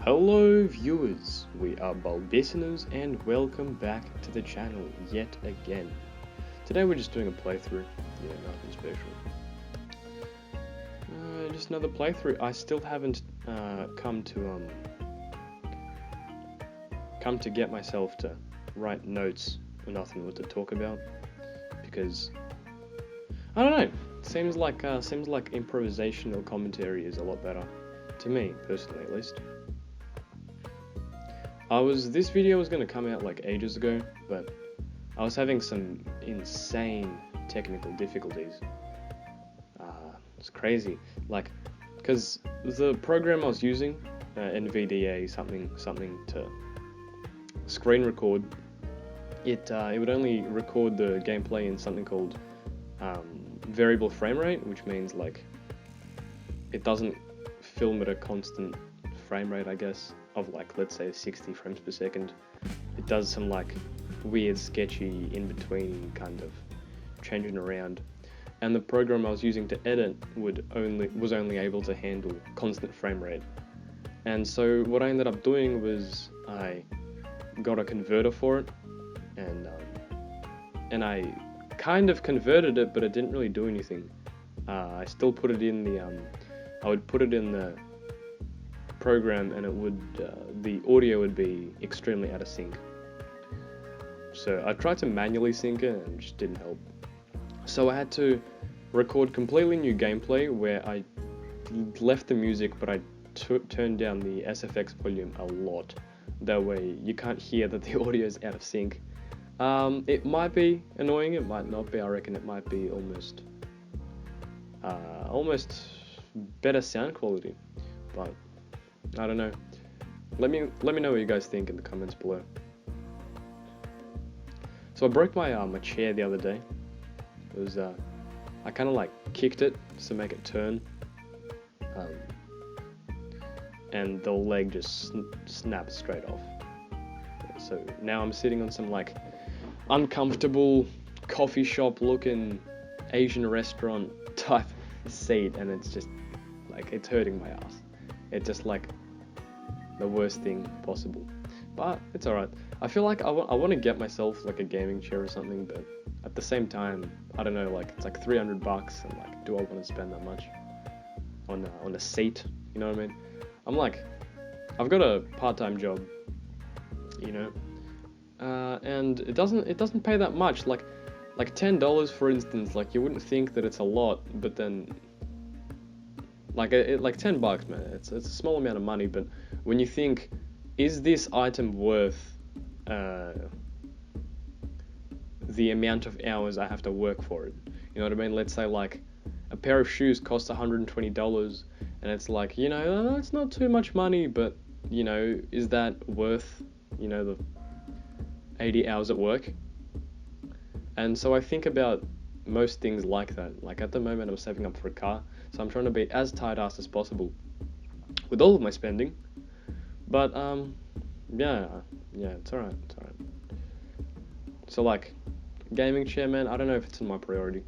Hello viewers, we are Bulbiciners and welcome back to the channel yet again. Today we're just doing a playthrough, nothing special. Just another playthrough. I still haven't come to get myself to write notes or nothing what to talk about, because I don't know, seems like improvisational commentary is a lot better, to me personally at least. This video was going to come out like ages ago, but I was having some insane technical difficulties. It's crazy, because the program I was using, NVDA something to screen record, it would only record the gameplay in something called variable frame rate, which means it doesn't film at a constant frame rate, I guess, of let's say 60 frames per second. It does some weird sketchy in between kind of changing around, and the program I was using to edit was only able to handle constant frame rate. And so what I ended up doing was I got a converter for it, and I kind of converted it, but it didn't really do anything. I still put it in the I would put it in the program, and it would the audio would be extremely out of sync. So I tried to manually sync it and it just didn't help. So I had to record completely new gameplay where I left the music, but I turned down the SFX volume a lot. That way you can't hear that the audio is out of sync. It might be annoying, it might not be. I reckon it might be almost better sound quality, but I don't know. Let me know what you guys think in the comments below. So I broke my my chair the other day. It was I kind of kicked it to make it turn, and the leg just snapped straight off. So now I'm sitting on some uncomfortable coffee shop looking Asian restaurant type seat, and it's just it's hurting my ass. It's just the worst thing possible, but it's alright. I feel like I want to get myself a gaming chair or something, but at the same time, I don't know, it's $300, and do I want to spend that much on a seat? You know what I mean? I've got a part-time job, and it doesn't pay that much. Like $10, for instance. You wouldn't think that it's a lot, but then $10, man. It's a small amount of money, but when you think, is this item worth the amount of hours I have to work for it? You know what I mean? Let's say a pair of shoes costs $120, and it's it's not too much money, but is that worth the 80 hours at work? And so I think about most things like that. At the moment I'm saving up for a car, so I'm trying to be as tight-assed as possible with all of my spending. But yeah, it's alright. So gaming chair, man, I don't know if it's in my priority.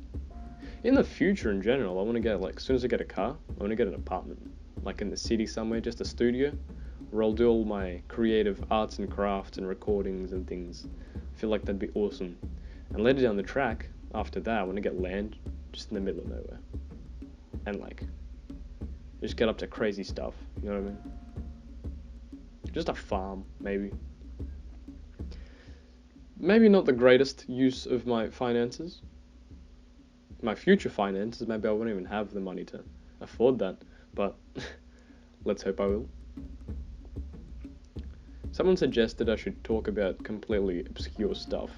In the future, in general, I want to get as soon as I get a car, I want to get an apartment, in the city somewhere, just a studio, where I'll do all my creative arts and crafts and recordings and things. I feel like that'd be awesome. And later down the track, after that, I want to get land, just in the middle of nowhere, and just get up to crazy stuff. You know what I mean? Just a farm, maybe. Maybe not the greatest use of my finances. My future finances, maybe I won't even have the money to afford that, but let's hope I will. Someone suggested I should talk about completely obscure stuff,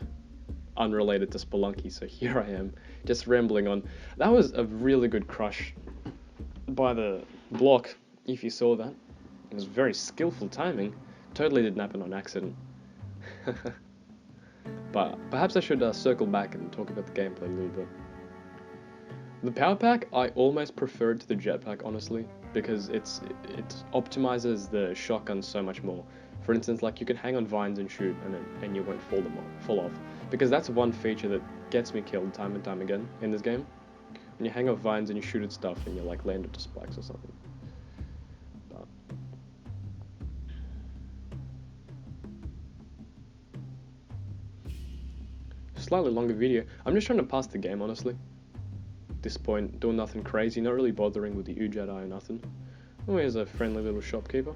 unrelated to Spelunky, so here I am, just rambling on. That was a really good crush by the block, if you saw that. It was very skillful timing. Totally didn't happen on accident. But perhaps I should circle back and talk about the gameplay a little bit. The power pack, I almost prefer it to the jetpack, honestly, because it optimizes the shotgun so much more. For instance, you can hang on vines and shoot, and you won't fall off, because that's one feature that gets me killed time and time again in this game. When you hang off vines and you shoot at stuff and you land into spikes or something. But slightly longer video. I'm just trying to pass the game, honestly. At this point, doing nothing crazy, not really bothering with the Ujadi or nothing. Oh, here's a friendly little shopkeeper.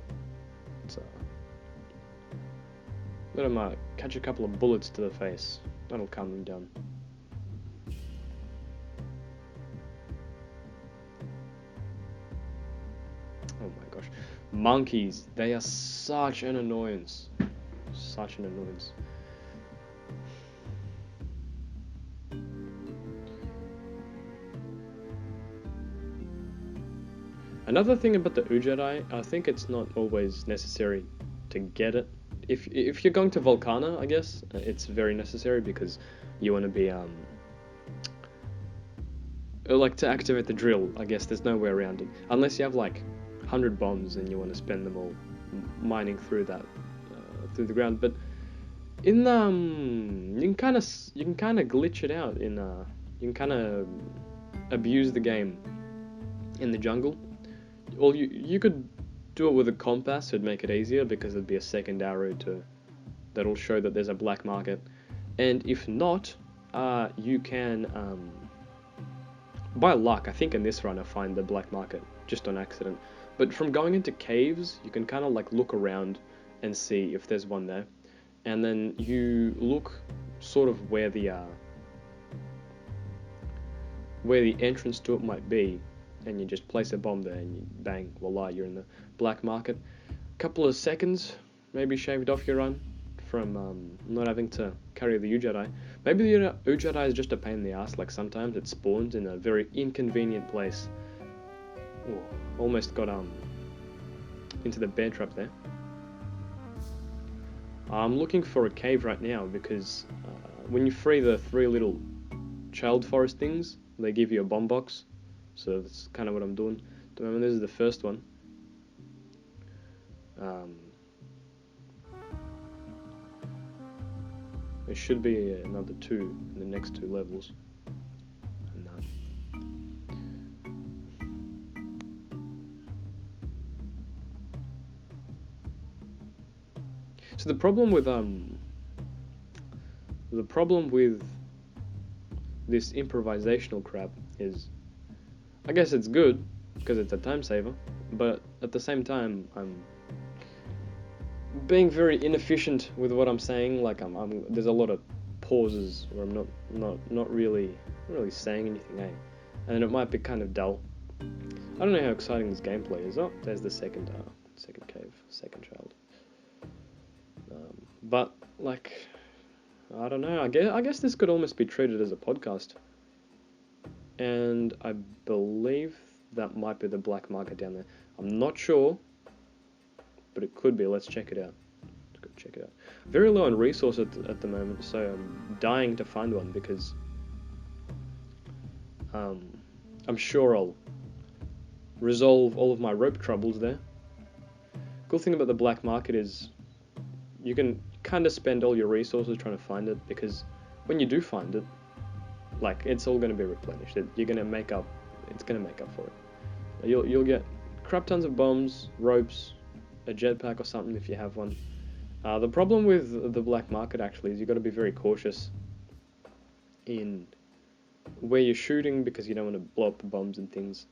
Let's let him catch a couple of bullets to the face. That'll calm him down. Oh my gosh. Monkeys, they are such an annoyance. Such an annoyance. Another thing about the Ujadi, I think it's not always necessary to get it. If you're going to Volcana, I guess, it's very necessary because you want to be, like to activate the drill, I guess there's no way around it. Unless you have like 100 bombs and you want to spend them all mining through that, through the ground. But in, you can kind of glitch it out in, you can kind of abuse the game in the jungle. Well, you could do it with a compass, it'd make it easier because it'd be a second arrow that'll show that there's a black market. And if not, you can, by luck, I think in this run I find the black market just on accident. But from going into caves, you can kind of like look around and see if there's one there. And then you look sort of where the entrance to it might be. And you just place a bomb there and you bang, voila, you're in the black market. Couple of seconds, maybe shaved off your run from not having to carry the Ujadi. Maybe the Ujadi is just a pain in the ass, like sometimes it spawns in a very inconvenient place. Ooh, almost got into the bear trap there. I'm looking for a cave right now because when you free the 3 little child forest things, they give you a bomb box. So that's kind of what I'm doing. Remember, this is the first one. There should be another 2 in the next 2 levels. So the problem with this improvisational crap is, I guess it's good because it's a time saver, but at the same time I'm being very inefficient with what I'm saying. Like there's a lot of pauses where I'm not really saying anything, eh? And it might be kind of dull. I don't know how exciting this gameplay is. Oh, there's the second cave, second child. But like, I don't know. I guess this could almost be treated as a podcast. And I believe that might be the black market down there. I'm not sure, but it could be. Let's check it out. Let's go check it out. Very low on resource at the moment, so I'm dying to find one because I'm sure I'll resolve all of my rope troubles there. Cool thing about the black market is you can kind of spend all your resources trying to find it, because when you do find it, like, it's all going to be replenished. You're going to make up. It's going to make up for it. You'll get crap tons of bombs, ropes, a jetpack or something if you have one. The problem with the black market actually is you've got to be very cautious in where you're shooting, because you don't want to blow up the bombs and things,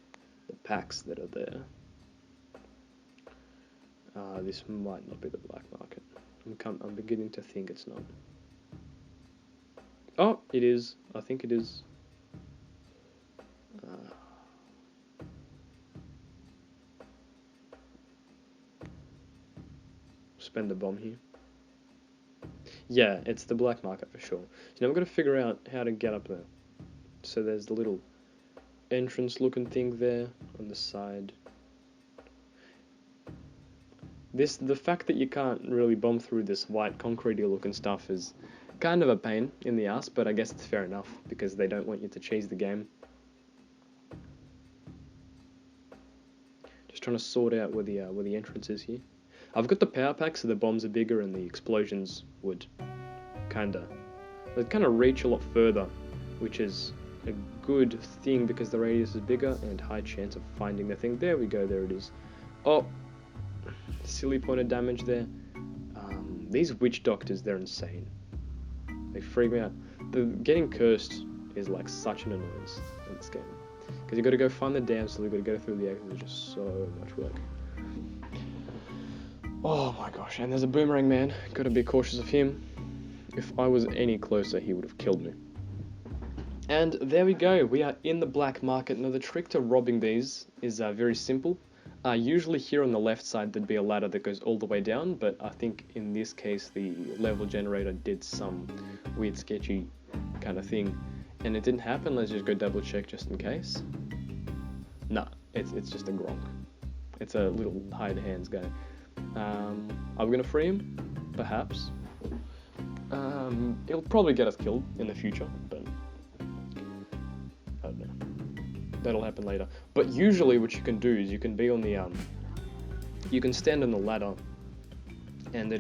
the packs that are there. This might not be the black market. I'm beginning to think it's not. Oh, it is. I think it is. Spend a bomb here. Yeah, it's the black market for sure. So now I'm going to figure out how to get up there. So there's the little entrance looking thing there on the side. The fact that you can't really bomb through this white concretey looking stuff is kind of a pain in the ass, but I guess it's fair enough because they don't want you to cheese the game. Just trying to sort out where the entrance is here. I've got the power pack, so the bombs are bigger and the explosions would kind of reach a lot further, which is a good thing because the radius is bigger and high chance of finding the thing. There we go, there it is. Oh, silly point of damage there. These witch doctors, they're insane. They freak me out. getting cursed is like such an annoyance in this game. Because you got to go find the damn seal, you got to go through the exits, it's just so much work. Oh my gosh, and there's a boomerang man, got to be cautious of him. If I was any closer, he would have killed me. And there we go, we are in the black market. Now the trick to robbing these is very simple. Usually here on the left side there'd be a ladder that goes all the way down, but I think in this case the level generator did some weird sketchy kind of thing, and it didn't happen. Let's just go double check just in case. Nah, it's just a Gronk. It's a little hide hands guy. Are we gonna free him? Perhaps. It'll probably get us killed in the future, but I don't know. That'll happen later. But usually what you can do is you can be on the you can stand on the ladder, and they're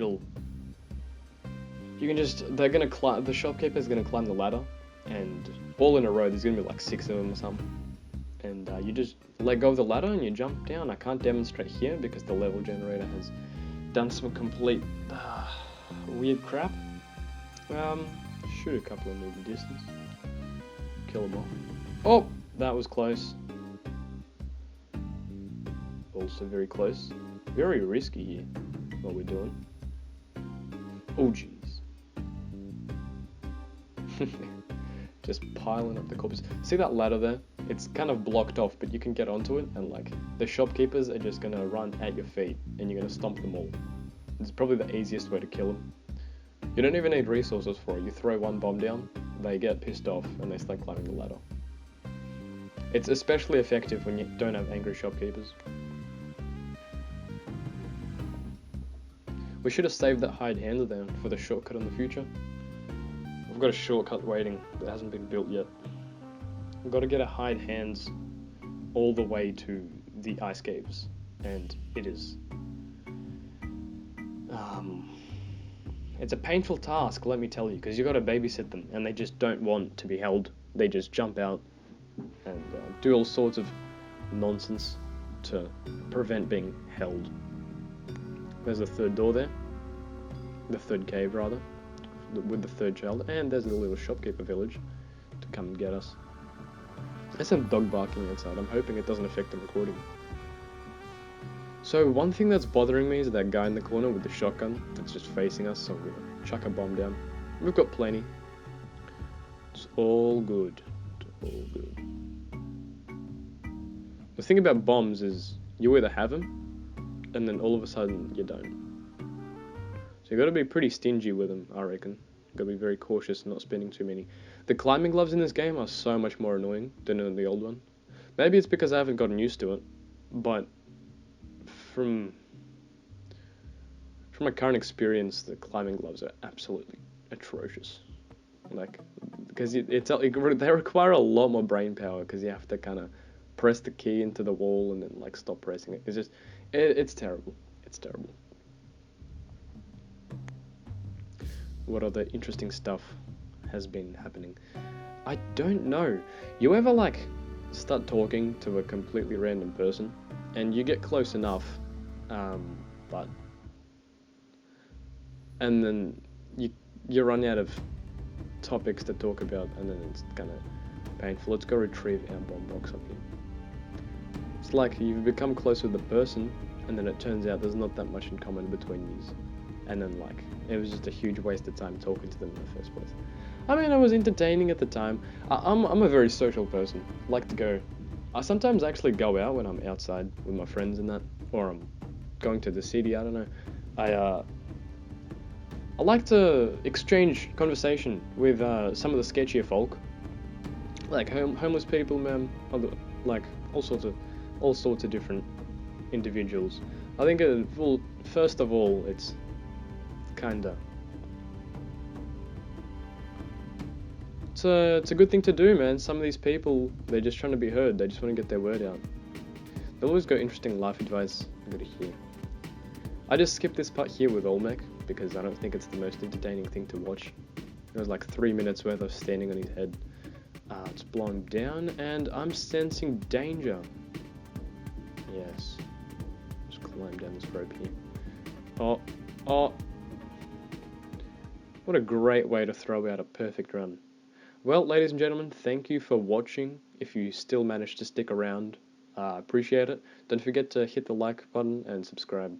gonna climb. The shopkeeper's gonna climb the ladder, and all in a row. There's gonna be like 6 of them or something. And you just let go of the ladder and you jump down. I can't demonstrate here because the level generator has done some complete weird crap. Shoot a couple of moving distance. Kill them off. Oh, that was close. Also very close. Very risky here, what we're doing. Oh jeez. Just piling up the corpses. See that ladder there? It's kind of blocked off, but you can get onto it, and like the shopkeepers are just gonna run at your feet, and you're gonna stomp them all. It's probably the easiest way to kill them. You don't even need resources for it. You throw one bomb down, they get pissed off, and they start climbing the ladder. It's especially effective when you don't have angry shopkeepers. We should have saved that hide handler there for the shortcut in the future. I've got a shortcut waiting that hasn't been built yet. I've got to get a hide hands all the way to the ice caves, and it is it's a painful task, let me tell you, because you got to babysit them, and they just don't want to be held. They just jump out and do all sorts of nonsense to prevent being held. There's the third door there, the third cave rather, with the third child, and there's the little shopkeeper village to come and get us. There's some dog barking outside. I'm hoping it doesn't affect the recording. So one thing that's bothering me is that guy in the corner with the shotgun that's just facing us, so we're gonna chuck a bomb down. We've got plenty. It's all good. It's all good. The thing about bombs is you either have them, and then all of a sudden you don't. So you got to be pretty stingy with them, I reckon. Got to be very cautious, not spending too many. The climbing gloves in this game are so much more annoying than in the old one. Maybe it's because I haven't gotten used to it, but from my current experience, the climbing gloves are absolutely atrocious. Like, because they require a lot more brain power, because you have to kind of press the key into the wall and then like stop pressing it. It's just, it's terrible. It's terrible. What other interesting stuff has been happening? I don't know. You ever like start talking to a completely random person and you get close enough, and then you run out of topics to talk about, and then it's kind of painful. Let's go retrieve our bomb box up here. It's like you've become close with the person, and then it turns out there's not that much in common between you. And then like, it was just a huge waste of time talking to them in the first place. I mean, it was entertaining at the time. I'm a very social person. Like to go. I sometimes actually go out when I'm outside with my friends and that, or I'm going to the city. I don't know. I like to exchange conversation with some of the sketchier folk, like homeless people, man. Like all sorts of different individuals. I think, well, first of all, it's kinda. It's a good thing to do, man. Some of these people, they're just trying to be heard. They just want to get their word out. They'll always got interesting life advice. Good to hear. I just skipped this part here with Olmec because I don't think it's the most entertaining thing to watch. It was like 3 minutes worth of standing on his head. It's blowing down, and I'm sensing danger. Yes. Just climb down this rope here. Oh. What a great way to throw out a perfect run. Well, ladies and gentlemen, thank you for watching. If you still managed to stick around, appreciate it. Don't forget to hit the like button and subscribe.